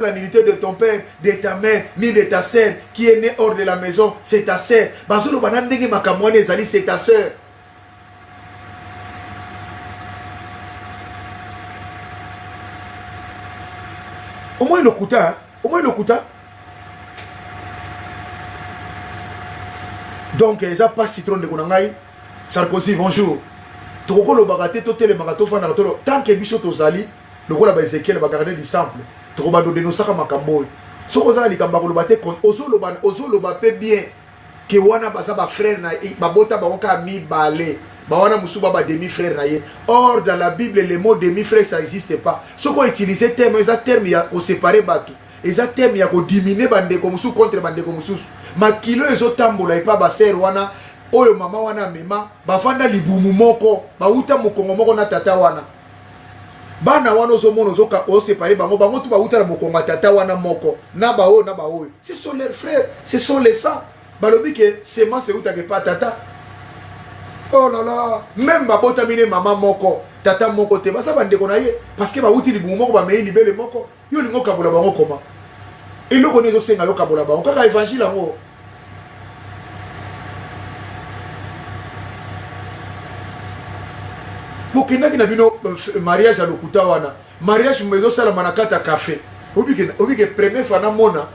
la nudité de ton père, de ta mère, ni de ta sœur, qui est née hors de la maison, c'est ta sœur. Bazolo banandenge makamwane ezali, c'est ta sœur. Au moins le kuta, hein? Au moins le kuta. Donc, ils n'ont pas citron de Konangaï. Sarkozy, bonjour. Toko le bagate, toté le magato fan ratolo. Tant que biso tozali, le rôle à Ezekiel va garder du sample. Toko ba donner nos sacs à makamboy. So ozali kambako le bate kon ozo lo bape bien. Que wana basa ba frère na ba bota ba oka mi balé. Ba wana musuba ba demi frère na ye. Or dans la Bible le mot demi frère ça n'existe pas. Ce qu'on utilise terme, ils terme ya ko séparer batu. Eza terme ya ko diminuer bande ko musu contre bande ko musu. Makilo ezo tambola ipa ba ser wana oyo mama wana mema bafanda libumu moko bauta mokongo moko na tata wana. Bana wana ozo mono zoka o séparer bango bango tu bauta na mokongo tata wana moko na ba o. Ce sont leurs frères, ce sont les sangs. Balobi ke sema se uta ke pa tata. Oh là là, même babota mine mama moko tata moko te basa bande ko na ye parce que bauti libumu moko ba mei libele moko. Yo lingo kabola bango koma. Et le connaît aussi nga yo kabola bango kaka évangile ngo. Bokendaki na bino mariage à lokuta wana. Mariage mbezo sala manakata café. Obike premier fana mona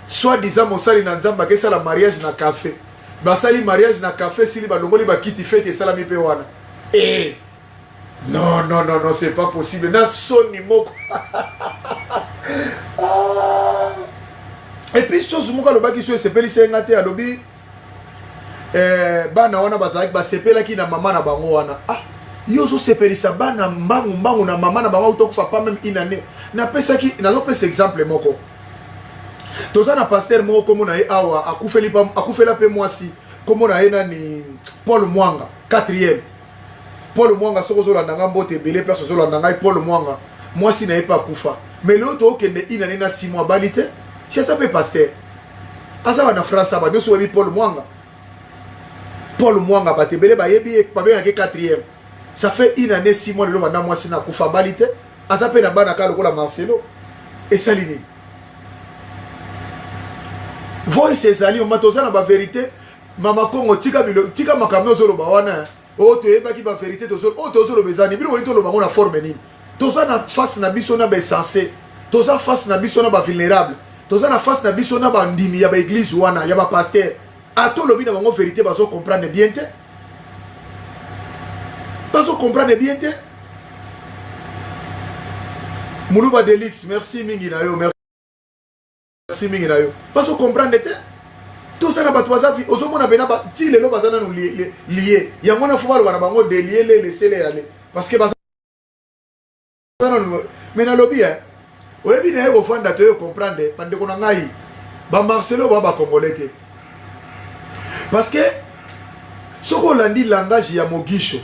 soit disant mosali na nzamba ke sala mariage na café. Basali mariage na café sili balongoli bakiti fête sala mi pe wana. Eh non, c'est pas possible. Na soni moko. Et puis chose moko lo baki so sepeli sengate alobi bana wana bazaki ba sepela ki na mama na bango wana. Ah yo zo sepelisa bana mbangu na mama na bango tokufa pas même une année. Na pesa ki na lo pesa exemple moko. Toza na pasteur moko komo na ye awa akufela pe mwasi komo na ye nani Paul Mwanga 4e. Paul Mwanga soko zo landanga mbote belé place zo landanga Paul Mwanga mwasi na ye pa kufa. Mais l'autre okende une année na 6 mois balite. C'est ça pe pasteur. Asa wana France ba nyoso webi Paul Mwanga. Paul Mwanga ba te belé ba yebi pa be yake 4e. Ça fait une année 6 mois le bana mwasi na kufa balite. Asa pe na bana ka lokola Marcelo et Salini. Voice ezali matoza na ba vérité mama Kongo tika makamyo zolo ba wana o to eba ki ba vérité tozo o tozo lo bezani bino wito lo bango na forme nini toza na face na biso na ba sensé toza face na biso na ba vulnérable toza na face na biso na ba ndimi ya ba église wana ya ba pasteur ato lo bina bango vérité bazo comprendre bien te bazo comprendre bien te Muluba Delix merci mingi na yo merci mingi na yo parce que comprendre te tout ça na ba toza fi ozomona bena ba ti lelo bazana no lié ya mona fuma bana bango de lié les laisser les aller parce que bazana mais na lobby hein oyebi na yo fanda te comprendre pande ko na ngai ba Marcelo ba congolais te parce que soko landi langage ya Mogisho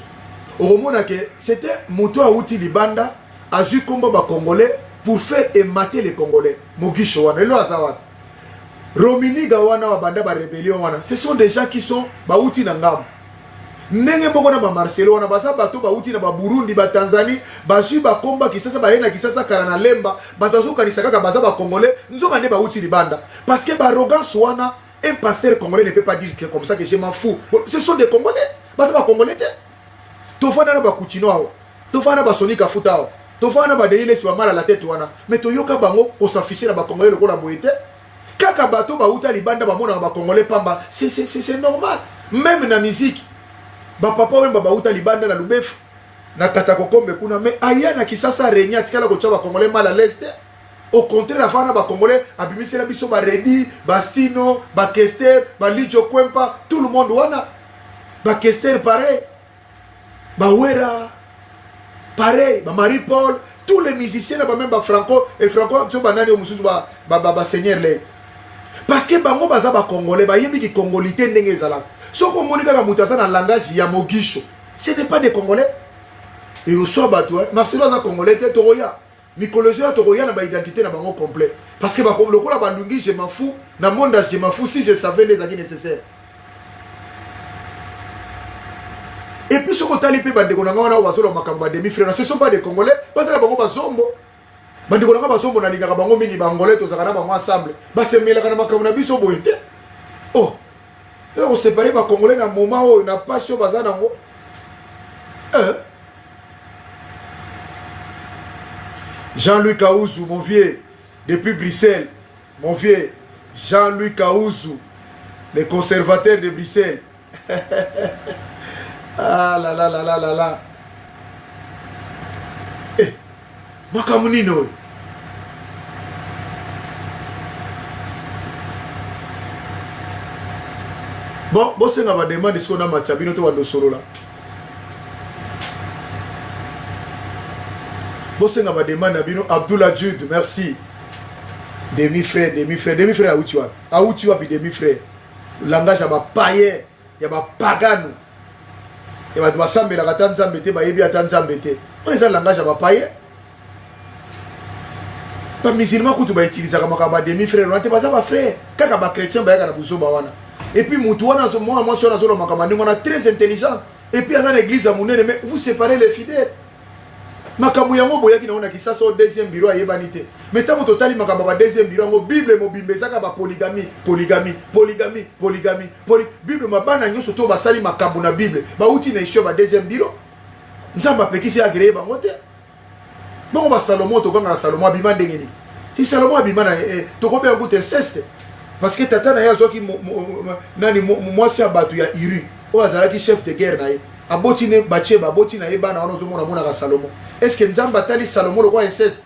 omona que c'était moto a uti libanda azu kombo ba congolais pour faire émater les Congolais. Mogisho wana, elo azawa. Romini gawana wa banda ba rébellion wana. Ce sont des gens qui sont ba uti na ngam. Nenge mboko na ba Marcelo wana basa bato ba uti na ba Burundi ba Tanzanie, ba su ba komba kisasa ba yena kisasa kala na lemba, bato zo kanisaka ka baza ba Congolais, nzoka nde ba uti libanda. Parce que ba arrogance wana, un pasteur congolais ne peut pas dire que comme ça que je m'en fous. Ce sont des Congolais. Basa ba Congolais te. Tofana na ba Kutino awa. Tofana ba Sonika Futa awa. Tofana ba delile si ba mala la tête wana mais toyoka bango ko s'afficher na ba congolais le ko la boité kaka bato ba uta libanda ba mona ba congolais pamba c'est normal même na musique ba papa wemba ba uta libanda na lubefu na tata kokombe kuna mais aya na kisasa renya tikala ko tshaba congolais mal à l'est au contraire afana ba congolais abimisela biso ba Redi ba Stino ba Kester ba Lijo Kwempa tout le monde wana ba Kester pareil ba Wera pareil, Marie-Paul, tous les musiciens, même Franco, et Franco, tu vas seigneur. Parce que bango baza ba congolais, ba yebi ki congolité ndenge zala. Soko monika ka mutaza na langage ya Mogisho. Ce n'est pas des congolais. Et au soir bato, Marcelo za congolais te toroya. Mycologie toroya na ba identité na bango complet. Parce que ba lokola bandungi je m'en fous, na monde je m'en fous si je savais les acquis nécessaires. Et puis ce que tu as dit, ce ne sont pas des Congolais, parce que les Congolais, Bandeko nanga basombo na lingaka bango mingi bangolais tozaka na bango ensemble. Basemelaka na makambo na biso boye te. Oh. On séparé ba congolais na moment où na passion baza nango. Jean-Louis Kaouzou, mon vieux, depuis Bruxelles. Mon vieux, Jean-Louis Kaouzou, les conservateurs de Bruxelles. Ah là là là là là là. Eh, Makamunino. Bon, bosse nga ba demande ce qu'on a matsabino to wando solo là. Bosse nga ba demande abino Abdullah Jude, merci. Demi-frère, demi-frère, demi-frère à où tu as puis demi-frère. Langage à ba païen, ya ba pagano. Et ba ba sambe la katanza mbete ba yebi atanza mbete. On est langage à ba païen. Pas musulman ko tu ba utiliser comme ba demi-frère, on te pas ça ba frère. Kaka ba chrétien ba ya na buso ba wana. Et puis Moutouana, moi sur la zone on est très intelligent. Et puis à l'église à Mounene, mais vous séparez les fidèles. Makamuyango boya qui n'a qui ça au deuxième bureau à Yebanité. Mais tant que total makaba deuxième bureau, Bible mo bimbe ça ba polygamie, polygamie, polygamie, polygamie, Bible ma bana nyo surtout ba sali makabu na Bible. Ba uti na isho ba deuxième bureau. Nzamba pekisi agréé ba ngote. Bon ba Salomon to ganga Salomon abima ndengeni. Si Salomon abima na to ko be ngute inceste. Parce que tata na yazo ki nani moi si abatu ya Iri o azala ki chef de guerre na ye aboti ne bache ba boti na ye bana ono zo mona ka Salomon. Est-ce que nzamba tali Salomon le roi inceste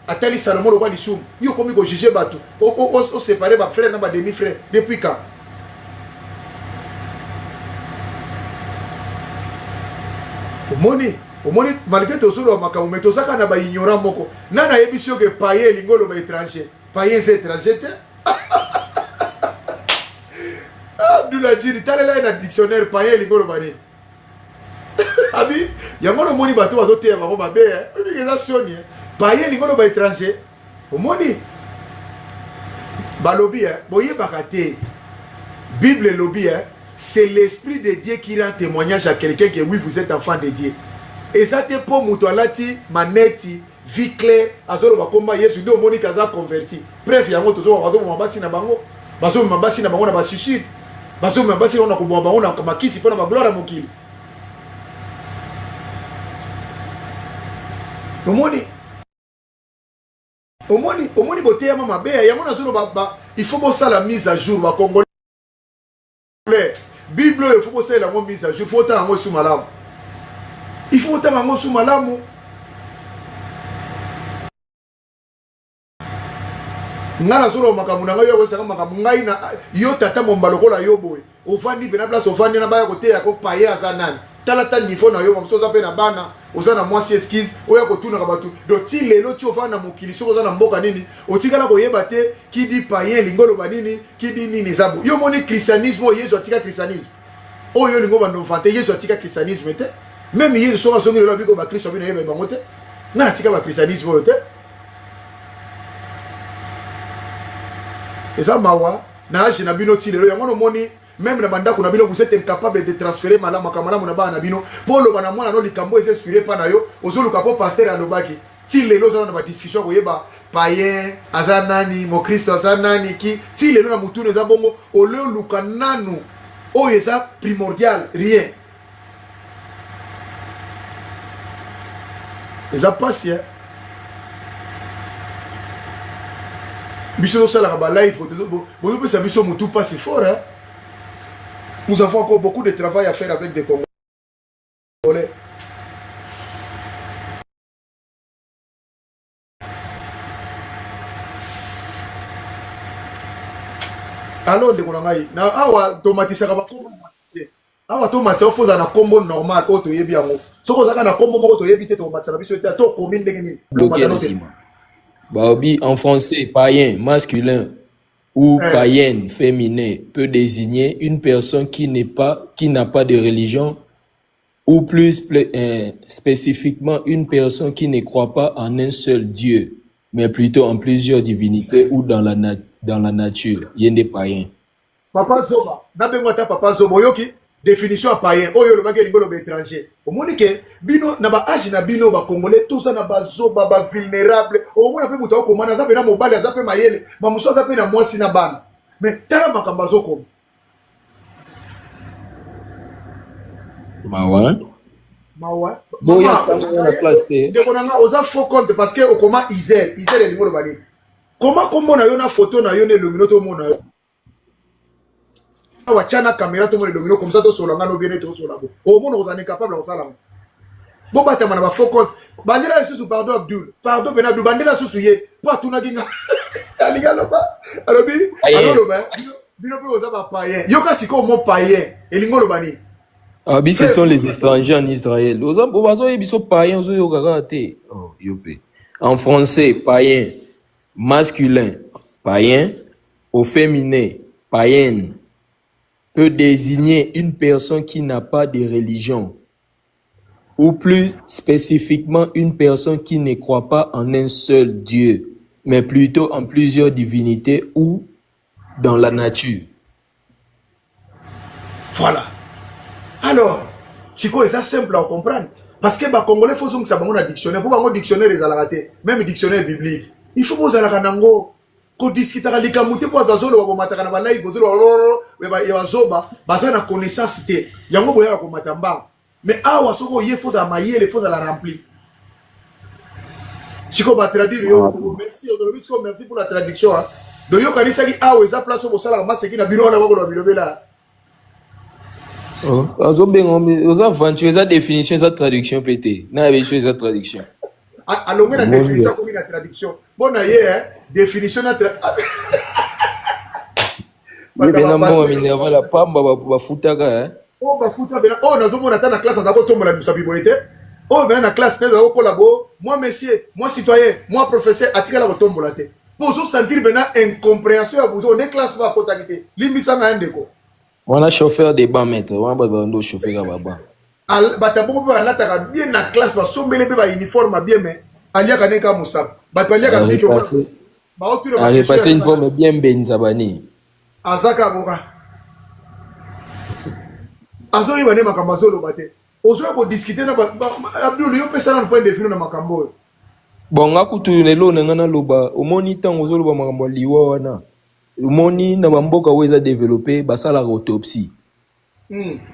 atali Salomon le roi lisum yo komi ko juger batu o séparer ba frère na ba demi frère depuis quand? Omoni malgré to solo makamu meto saka na ba ignorant moko nana yebisio ke paye lingolo ba étranger paye c'est étranger te. Abdullah Djiri, t'as là un dictionnaire païen lingolo bani. Abi, yangono moni bato bato te ba ba be, on dit que ça sonne. Païen lingolo ba étranger. Au moni. Ba lobby boye bakate. Bible lobby c'est l'esprit de Dieu qui rend témoignage à quelqu'un que oui vous êtes enfant de Dieu. Et ça te pour mutualati maneti vie claire azolo bakomba Yesu do moni kaza converti. Bref yango tozo ba do mabasi na bango. Bazo mabasi na bango na ba suicide. Bazo mabasi on a ko bomba on a makisi pona ma gloire mokili. Omoni bote ya mama be yango na zolo ba il faut bosser la mise à jour ba congolais. Bible il faut bosser la mise à jour, il faut ta ngo sous malamu. Il faut ta ngo sous malamu. Ngana solo makamu na ngayo ko makamu ngai na yo tata mombaloko la yo boy ofandi pe na place ofandi na baya kote ya ko paye azanani tala ta niveau na yo msoza pe na bana ozana mwasi esquisse oya ko tuna ka batu do ti lelo ti ofanda mokili soko ozana mboka nini otikala ko yeba te ki di païen lingolo banini ki di nini zabu yo moni christianisme yesu atika christianisme oyo lingo bando fante yesu atika christianisme te même yesu soko zongi lo biko ba kristo bino yeba bango te ngana tika ba christianisme oyo te. Et ça mawa na age na bino tilero yango moni même na banda kuna bino vous êtes incapable de transférer malama kamala mona ba na bino polo bana mwana no likambo est inspiré pa na yo ozoluka po pasteur alobaki tilelo za na ba discussion ko yeba païen azanani mo Christo azanani ki tilelo na mutu neza bongo ole luka nanu oyo ça primordial rien et ça passe hein. Nous avons encore beaucoup de travail à faire avec des Congolais. Alors, de Konangai, na awa tomatisa kaba kombo. Awa tomatisa faut na kombo normal auto yebi yango. Soko zaka na kombo moko to yebi te tomatisa na biso te to commune ndenge nini. Baobi en français, païen masculin ou païenne féminin peut désigner une personne qui n'a pas de religion ou plus spécifiquement une personne qui ne croit pas en un seul Dieu, mais plutôt en plusieurs divinités ou dans la nature. Il y a des païens. Papa Zoba, n'abengwata Papa Zoba yoki définition à païen. Oyo le bagay lingolo étranger. omoni ke bino na ba âge na bino ba congolais tous na ba zoba ba vulnérable omona pe muto ko mana za pe na mobali za pe mayele ba muso za pe na mwasi na bana mais tala makambo azoko mawa mawa boya na place te de konanga oza faux compte parce que okoma Isel ni ngolo bani comment komona yo na photo na yo ne longino to mona yo wachana caméra to mona longino comme ça to solanga no bien to solabo o mona ozane capable de sala bo batama na ba faux compte bandela susu pardon ben Abdul bandela susu ye po atuna kinga aligalo ba alobi alolo ba bino pe oza ba païen yo kasi ko mo païen elingolo bani ah bi ce sont les étrangers en Israël aux obazo ils sont païens aux yo karaté oh yopé en français païen masculin païen au féminin païenne peut désigner une personne qui n'a pas de religion ou plus spécifiquement une personne qui ne croit pas en un seul Dieu, mais plutôt en plusieurs divinités ou dans la nature. Voilà. Alors, c'est quoi, c'est simple à comprendre. Parce que les Congolais faut que ça va un dictionnaire. Pour un dictionnaire, ils ont même dictionnaire biblique. Il faut que vous ayez un ko discuter avec les camoufles pour azolo wa komata kana ba live ozolo ba ya zoba bazana connaissance te yango boya ko matamba mais awa soko ye faut za mayele faut za la remplir siko ba traduire yo merci pour la traduction do yo kanisa ki awa eza place au sala ma seki na biro na bako na biro bela oh azo bengo aux aventures za définition za traduction pété na be chose za traduction alonge na définition comme la traduction bon aye définition na bena mbongo minerva la pamba bafutaka oh bafuta bena oh nazomona ta na classe azako tombola biso biboyete oh bena na classe te azako kolabo moi monsieur moi citoyen moi professeur atikala kotombola te pour se sentir bena incompréhension ya buzo ne classe pas kotakite limbisa na ndeko wana chauffeur de ban maître wana bando chauffeur ka baba bataboko pe balataka bien na classe basombele pe ba uniforme bien mais aliaka ne ka musaba bapaliaka biki a repassé une forme bien benzabani azaka boka azo yiba ne makambo azoloba te ozoya kodiscute na Abdul yo pesa na point de vue na makambo oyo bon nga kutu lelo nanga naloba omoni ntango ozoloba makambo liwa wana omoni na bamboka oyo eza développé basalaka autopsie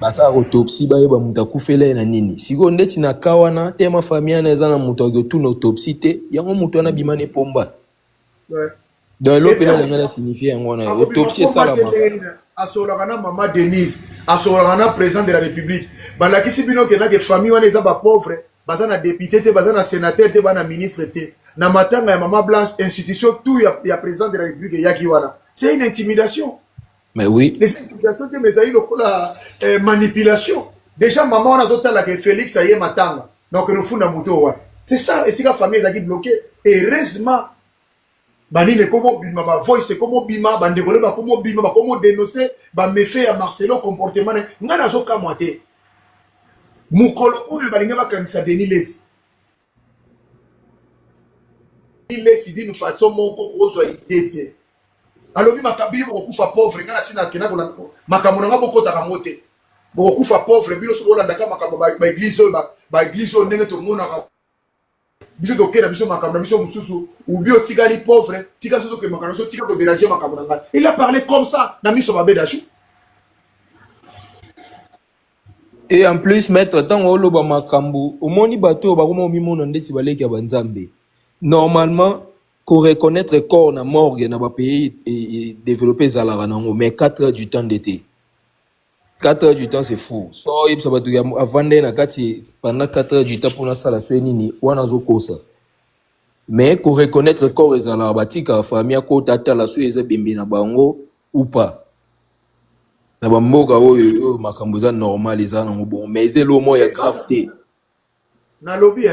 basalaka autopsie bayeba moto akufela na nini sikoyo ndeti na ka wana te mafamille wana eza na moto akotuna autopsie te yango moto wana bima ne pomba dans l'opéra de la signifie en wana autopsie salama asolaka na mama Denise asolaka na président de la République balakisi bino ke na ke famille wana eza ba pauvre baza na député te baza na sénateur te bana ministre te na matanga ya mama Blanche institution tout ya président de la République yaki wana c'est une intimidation mais oui des intimidations te mais ayi lokola manipulation déjà maman wana zotala ke Félix aye matanga donc no funda muto wana c'est ça et si la famille ezaki bloqué heureusement banine komo bima ba voice komo bima bandekole ba komo bima ba komo dénoncer ba méfait ya Marcelo comportement ngana zoka moite mukolo oyo balinga bakanisa Denis Lesi d'une façon moko ozwa idée alobi makabi bokufa pauvre ngana sina kena kona makambo nga bokota ka mote bokufa pauvre bino so bolanda ka makambo ba église ndenge to mona biso dokera biso makambo biso mususu ubi otikali pauvre tika soto ke makambo so tika ko déranger makambo nga il a parlé comme ça na miso ba bedashu et en plus maître tango loba makambo omoni bato bakoma mimona ndeti baleki ya banzambe normalement qu'on reconnaître corps na morgue na ba pays et développer zalaka nango mais 4 heures du temps d'été 4 heures du temps c'est fou so yeb sabatu ya avande na kati pendant 4 heures du temps pour na sala so nini wana zo kosa mais qu'on reconnaître corps ezala batika famille ko tata la so eza bembe na bango ou pas na bamboka oyo makambo za normal eza nango bon mais ezelo mo ya grave te na lobby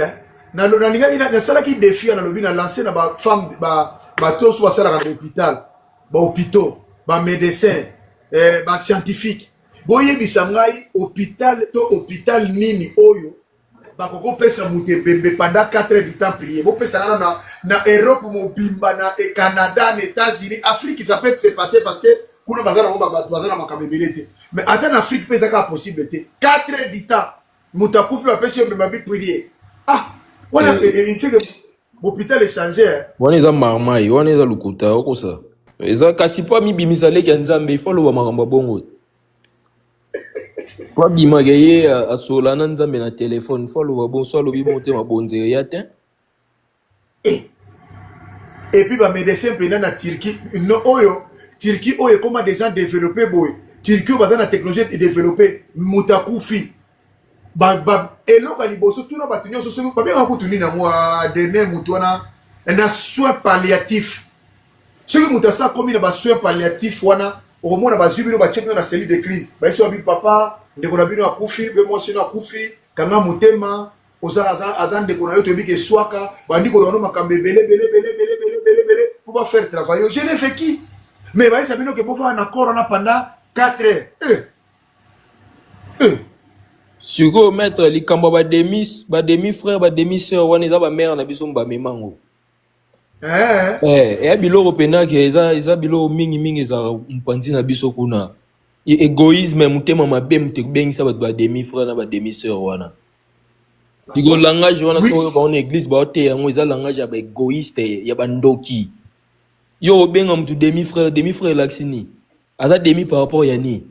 na linga ina sala ki défi na lobby na lancer na ba femme ba to so sala ka hôpital ba hôpitaux ba médecin ba scientifique boye bisangai hôpital nini oyo ba koko pesa muté bembe pendant 4 heures du temps prier bo pesa na Europe mo bimba na Canada na États-Unis Afrique ça peut se passer parce que kuna bazana mo bazana makamebelete mais attends Afrique pesa ka possible 4 heures du temps Moutakouf va pêcher ma vie prier. Ah, voilà, il sait que l'hôpital est changé. On est à marmaille, on est à lukuta, on ça. Eza kasi pa mi bimisale ki nzambe, il faut lo makambo bongo. Pa bima geye a solana nzambe na téléphone, il faut lo bon so lo bi monter ma bonze ya tin. Et puis bah médecin pendant na Turquie, no oyo, Turquie oyo comment des gens développés boy. Turquie bazana la technologie développée, Moutakufi. Eloko ya liboso tuna bato nyonso soki babengaka kutuni na mwa dernier mutu wana na soin palliatif soki mutu asa komi na basoin palliatif wana okomona bazwi bino batie bino na cellule de crise bayesi babi papa ndeko na bino akufi be mwasi no akufi kanga motema aza ndeko na yo toyebi ke eswaka bandi kolona makambo ebele po bafaire travail je l'ai fait qui mais bayesa bino ke bovaa na koro na pendant 4 heures Sugo maître likambo ba demi frère ba demi sœur wana eza ba mère na biso ba memango. Ya biloko pena ke eza biloko mingi eza mpanzi na biso kuna. Égoïsme mutema mabe mute bengisa ba demi frère na ba demi sœur wana. Tigo langage wana so ba on église ba ote yango eza langage ya ba égoïste ya ba ndoki. Yo benga mutu demi frère laxini. Aza demi par rapport ya ni.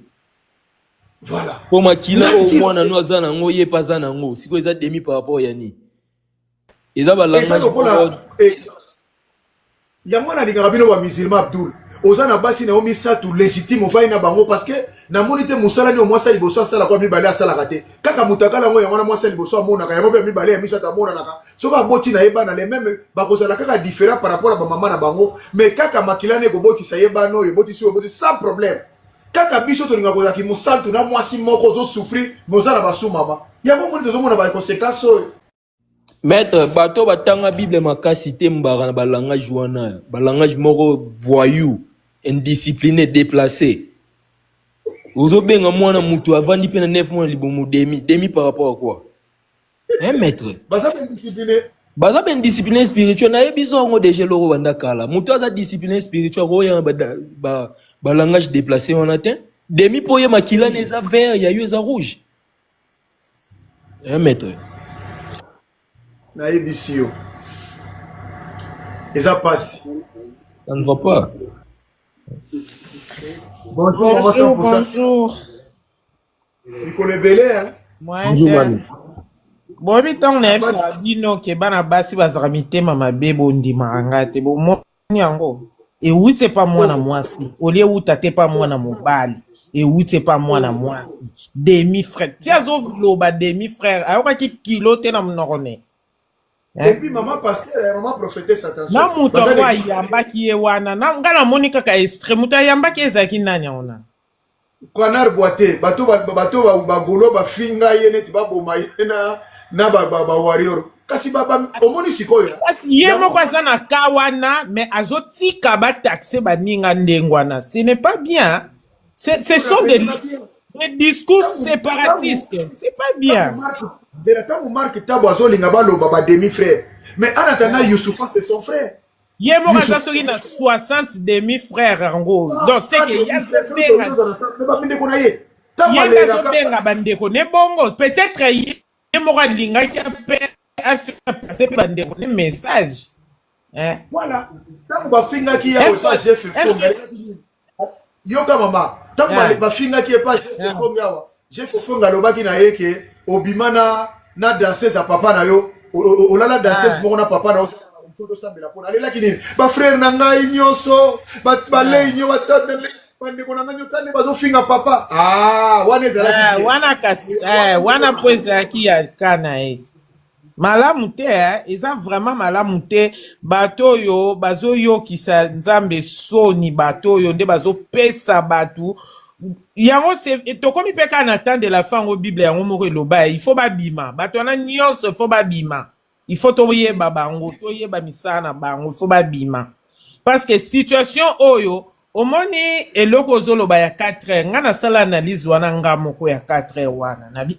Voilà. Pour makila au moins na no azana ngo ye pas zana ngo siko eza demi par rapport ya ni. Eza ba langage. Yango na lingaka bino ba musulman Abdul. Oza na basi na omi satu légitime ovai na bango parce que na monite musala ni o mwasa liboso asala kwa mibale asala kate. Kaka mutakala ngo yango na mwasa liboso amona ka yango pe mibale ya misata amona naka. Soka boti na yeba na les mêmes bakozala kaka différent par rapport à ba mama na bango mais kaka makila ne ko boti sa yeba no yeboti si boti sans problème. Kaka biso to linga ko yaki musantu na mwasi moko zo souffrir mozala basu mama. Yango monite zo mona ba conséquences. Maître, bato batanga Bible makasi te mbara na balangage wana, balangage moko voyou, indiscipliné, déplacé. Ozo benga mwana mutu avandi pe na 9 mois libomu demi par rapport à quoi? Hein maître? Baza indiscipliné. Baza ben discipline spirituelle na yebiso ngo déjà loro banda kala. Mutu aza discipline spirituelle ro ya ba langage déplacé wana te. Demi po ye makila neza vert, ya yo eza rouge. Hein maître? Naïbisio. Et ça passe. Ça ne va pas. Bonjour, bonjour. Il connaît Belé, hein? Bonjour, Manu. Bon, mais tant que ça dit non, que bana basi bazaramite mama bebo ndi marangate bo mo nyango. Et où c'est pas moi na mwasi. Au lieu où t'as pas moi na mobali. Et où c'est pas moi na mwasi. Demi frère. Tia zo loba demi frère. Ayoka ki kilo te na mnorone. Et puis maman pasteur, maman prophétesse attention. Na muto wa yamba ki wana na ngana monika ka extrême muta yamba ki ezaki nanya ona. Kwanar boite, bato ba golo ba finga yene ti ba boma yena na ba warrior. Kasi baba omoni sikoyo. Kasi ye moko azana kawana mais azotika ba taxer ba ninga ndengwana. Ce n'est pas bien. Ce sont des discours séparatistes. C'est pas bien. De la temps où Marc Tabo azolinga baloba ba demi frère. Mais en attendant Youssoufa c'est son frère. Ye mo kaza soki na 60 demi frères ngo. Donc c'est que ya benga bandeko ne bongo peut-être ye mo ka linga ki pe affaire bandeko ne message. Hein? Voilà. Tant ba finga ki ya osa chef fonga. Yoka mama. Tant ba finga ki pa chef fonga wa. Chef fonga lobaki na yeke obimana na danseuse à papa na yo olala danseuse moko na papa na yo to sambela pona alela kinini ba frère na ngai nyonso ba lei nyo batata bande ko na ngai tande bazo finga papa wana ezala ki wana kasi wana poeza ki ya kana esi malamu te eza vraiment malamu te bato yo bazo yokisa nzambe soni bato yo nde bazo pesa batu. Yango c'est tokomi peka na temps de la fin au Bible yango moko eloba il faut ba bima bato na nyonso faut ba bima il faut toye babango toye ba misana bango faut ba bima parce que situation oyo omoni eloko zoloba ya 4 heures ngana sala analyse wana nga moko ya 4 heures wana nabi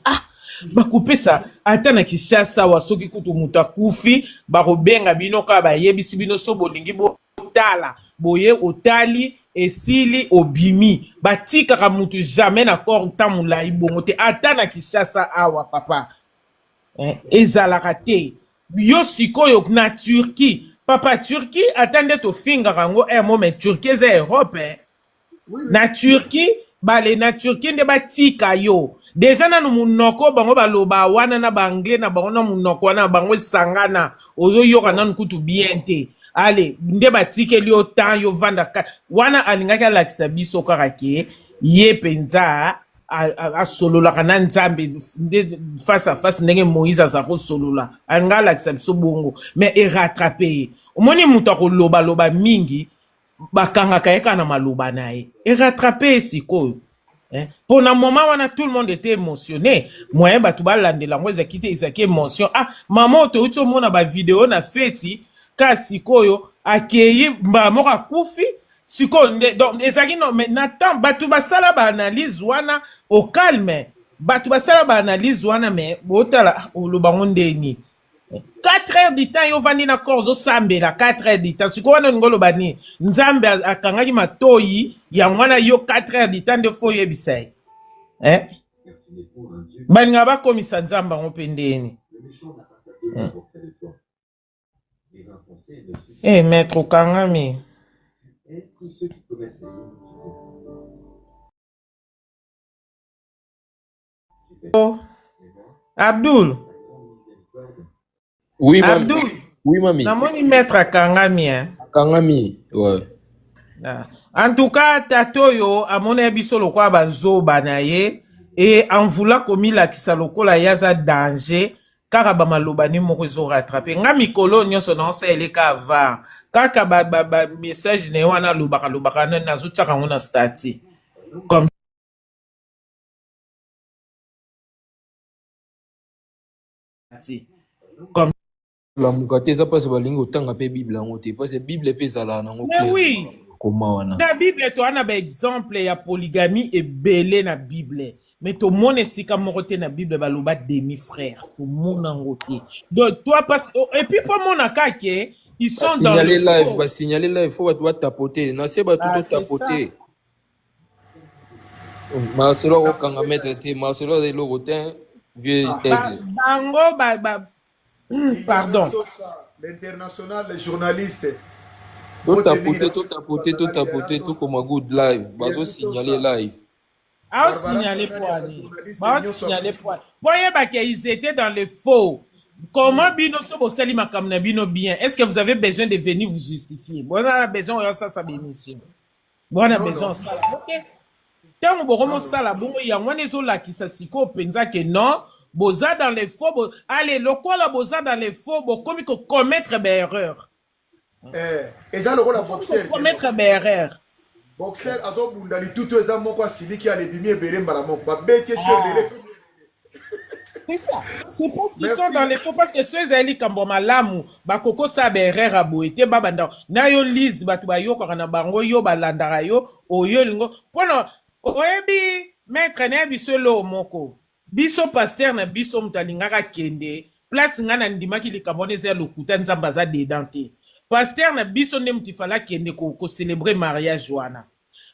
bakupesa ata na Kishasa wasoki kutu mutakufi barobenga bino ka ba yebisi bino so bolingi botala boye otali esili obimi batika ka mutu jamais na corps tamula ibongo te ata na Kishasa awa papa ezalaka te. Yo sikoyo na Turquie. Papa, Turquie, attendez to finga rango, mais Turquie c'est Europe, Na Turquie, na Turquie nde batika yo. Deja na munoko bango baloba wana na bangle na bango na munoko wana bango sangana. Oyo yoka na nkutu bien te. Ale, nde batike li otan yo vanda wana alingaka lakisa biso kaka ke ye penza a solola kana nzambe face à face ndenge Moïse aza ko solola alingaka lakisa biso bongo mais e rattraper omoni mutu akoloba loba mingi bakangaka ye kana maloba na ye e rattraper sikoyo. Pour un moment, tout le monde était émotionné. Moi, bah, tu vas l'andela, moi, j'ai quitté, ils émotion. Ah, maman, tu as vu ma vidéo, na feti, ka sikoyo, accueilli, bah, mora koufi, sikoyo, donc, ezaki non, mais n'attends, bah, tu vas ça là, bah, analyse, wana, au calme, bah, tu vas ça là, bah, analyse, wana, mais, botala, ou le baron ni. 4 heures du temps, yo vandi na korzo sambe la 4 heures du temps. Siko wana ngolo bani, nzambe akangaki matoyi, ya mwana yo 4 heures du temps de foye bisai. Bani nga ba komisa nzamba ngopendeni. Maître Kangami. Oh, Abdul. Oui, mamie. Abdul. Oui, mamie. Namoni maître Kangami, Kangami, ouais. En tout cas, Tatoyo, à mon avis, solo quoi, bazo banaye, et en voulant commis la kisaloko la yaza danger, car abamalobani moko rattrapé. Nga mikolo nyonso non se ele ka va. Kaka message ne wana lubaka na nazuta kangona stati. Comme comme La mukate ça passe balingo tanga pe Bible ngote parce que Bible pe zala na ngoko. mais oui. Comment wana? La Bible to ana ba exemple ya polygamie et belé na Bible. Mais to mone sika morote na Bible baloba demi frère. To mona ngote. Donc toi parce et puis pour mon akake, ils sont dans le live, faux. va signaler live, faut va tapoter. Non, c'est pas tout tapoter. Marcelo Okanga mettre Marcelo de Logotin vieux Bango pardon. L'international, les journalistes. Tout tapoter, tout comme un good live. Bazo signaler live. Ah, signaler pour aller. Bah, signaler pour aller. Voyez, ils étaient dans le faux. Comment bino sobo sali makamna bino bien? Est-ce que vous avez besoin de venir vous justifier? Bon, on a besoin de ça, bémission. Bon, on a besoin de ça. Ok. Tant que vous ça là, bon, il y a un des autres qui s'assiko pensa que non, boza dans les faux, allez, le quoi là, boza dans les faux, bon, comme il faut commettre des erreurs. Et ça, le rôle de boxeur. Commettre des erreurs. Boxeur, azo bundali tout les hommes quoi, sili qui a les bimie belé mbalamok, ba bête sur belé. C'est ça. C'est parce qu'ils sont dans les faux, parce que ceux qui ont malamu, bakoko sa berere aboete babanda. Na yo lise batu ba yo kana bango yo balandara yo oyo lingo. Pono oyebi maître na biso lo moko. Biso pasteur na biso mutalingaka kende. Place ngana ndimaki likaboneze lokuta nzamba za dedante. Pasteur na biso ne mutifala kende ko célébrer mariage wana.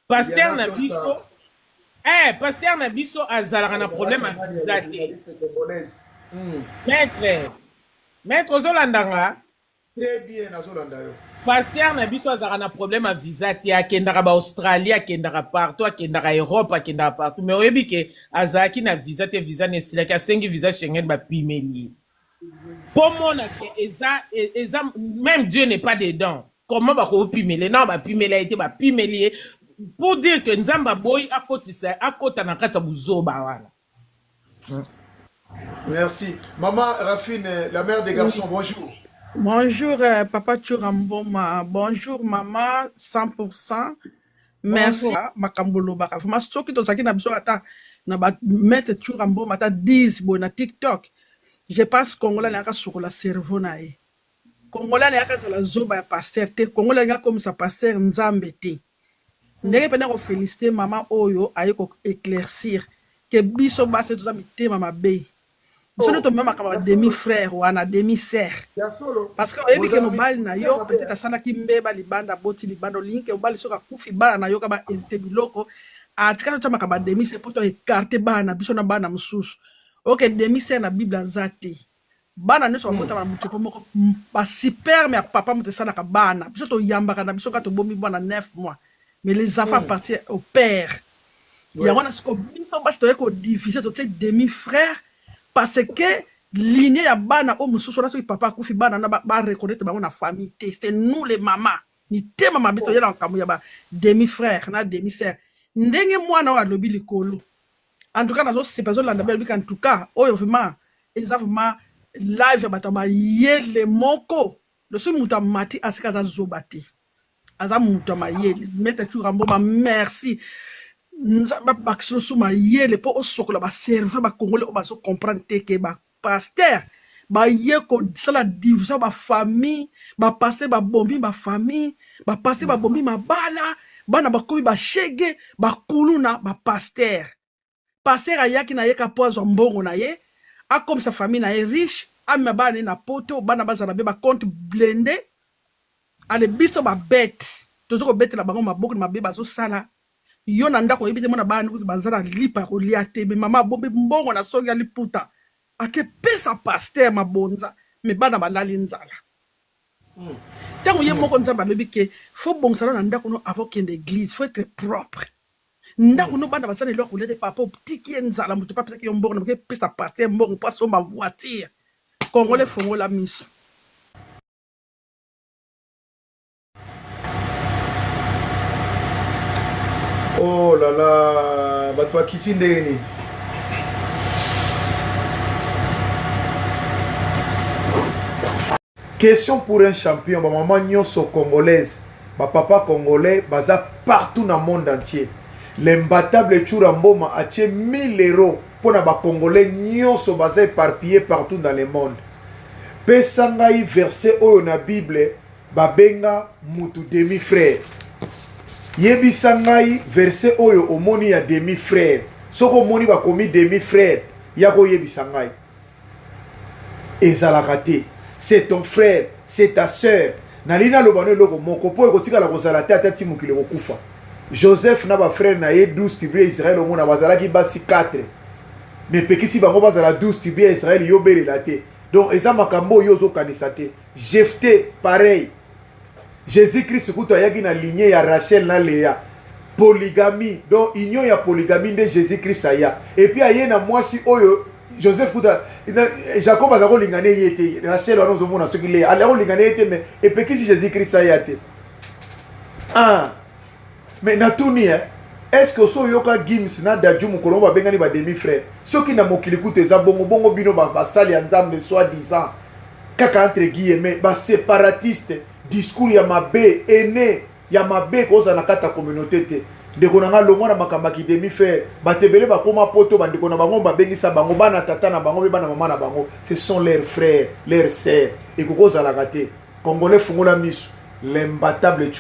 Pasteur na biso pasteur na biso azalaka na problème à visa te. Maître Zolandanga. Très bien, Zolanda yo. Pasteur na biso azalaka na problème à visa te, akendaka ba Australie, akendaka partout, akendaka Europe, akendaka partout. Mais oyebi ke azalaki na visa te, visa ne silaki asengi visa Schengen ba pimeli. Pour mon eza même Dieu n'est pas dedans. Comment ba ko pimeli? Non, ba pimeli a été ba pimeli. Pour dire que Nzamba boy akota na kata buzoba wana. Merci. Maman Rafine, la mère des garçons, bonjour. Bonjour, Papa Churamboma. Bonjour, maman, 100%. Merci. Makambolo baka. Fuma soki to saki na biso ata na ba mettre Churamboma ata 10 bo na TikTok. Je pense Congolais na ka sur la cerveau na e. Congolais na ka la zoba ya pasteur te. Congolais na comme ça pasteur Nzambe te. Ndenge pena ko féliciter maman oyo aye ko éclaircir que biso ba c'est tout ça mité mama be. Biso to même akaba demi frère wana demi sœur. Parce que oyebi ke mobali na yo peut-être asana ki mbeba libanda boti libanda link mobali soka kufi bana na yo ka ba entebiloko atika to makaba demi c'est pour to écarter bana biso na bana mususu. OK demi sœur na Bible azati. bana nyonso babota bana motu po moko basiperme ya papa moto esalaka bana biso toyambaka na biso kaka tobomi bwana 9 mois mais les enfants appartiennent au père yango na siko biso basi toye kodifise totie demi frère parce que lignée ya bana o mosusu wana soki papa akufi bana na bareconnaitre bango na famille te c'est nous les mamas ni te mama biso toyela makambo ya ba demi frère na demi sœur ndenge mwana oyo alobi likolo en tout cas nazosepa azolanda belobi en tout cas oyo vraiment eza vraiment live ya bato mayele moko losoki moto amati asika aza zoba te aza moto mayele mete Churamboma merci nzambe bakisi loso mayele mpo osokola baserveur bakongole oyo bazocomprendre te ke bapaster baye kosala division bafamille bapaster babombi bafamille bapaster babombi mabala bana bakomi bashege bakuluna bapaster paster ayaki na ye ka po azwa mbongo na ye akomisa famille na ye riche amema bana na poto bana bazala be bacompte blende ale biso babete tozo kobetela bango maboko na mabe bazosala yo na ndako oyebi te mona bana kuti bazala lipa kolia te be mama bombe mbongo na soki ya liputa ake pesa paster mabonza me bana balali nzala tango ye moko nzambe alobi ke fo bongsala na ndako no avant kende église faut être propre ndako no bana basala eloko kolia te papa tiki nzala moto pa pesa ki yo mbongo na ke pesa paster mbongo pa somba voiture Congolais fongola miso. Oh là là, bato bakiti ndenge nini? Question pour un champion, ba maman nyonso congolaise, ba papa congolais, baza partout dans le monde entier. L'imbattable Churamboma a tué 1000 € pour na ba congolais nyonso baza éparpillés partout dans le monde. Pesangai verset oyo na Bible babenga mutu demi frère. Yebisangai verset oyo omoni ya demi frère. Soko omoni bakomi demi frère, yako yebisangai. Ezalaka te. C'est ton frère, c'est ta sœur. Nalina lobano loko moko po ekotika la kozala te atati mukile kokufa. Joseph na ba frère na ye 12 tribus Israël omona bazalaki basi 4. Mais pekisi bango bazala 12 tribus Israël yobele la te. Donc eza makambo yozo kanisa te. Jephthé pareil. Jésus-Christ kuto ayaki na lignée ya Rachel na Léa. Polygamie. Donc union ya polygamie de Jésus-Christ aya. Et puis aye na mwasi oyo Joseph kuta Jacob azako lingane yete. Rachel wana ozomona soki Léa. Alors lingane yete mais et pekisi Jésus-Christ aya te. Ah. Mais natuni est-ce que so yoka Gims na Dadju mukolo ba bengani ba demi frère. Soki na mokili kuta eza bongo bongo bino ba sali nzambe soi-disant. Kaka entre guillemets ba séparatiste. Discours ya mabe ene ya mabe koza na kata communauté te ndeko na ngalongo na makambaki demi frère batebele bakoma poto bandeko na bango babengisa bango bana tata na bango be bana mama na bango ce sont leurs frères leurs sœurs et kokoza la kate congolais fungola miso l'imbattable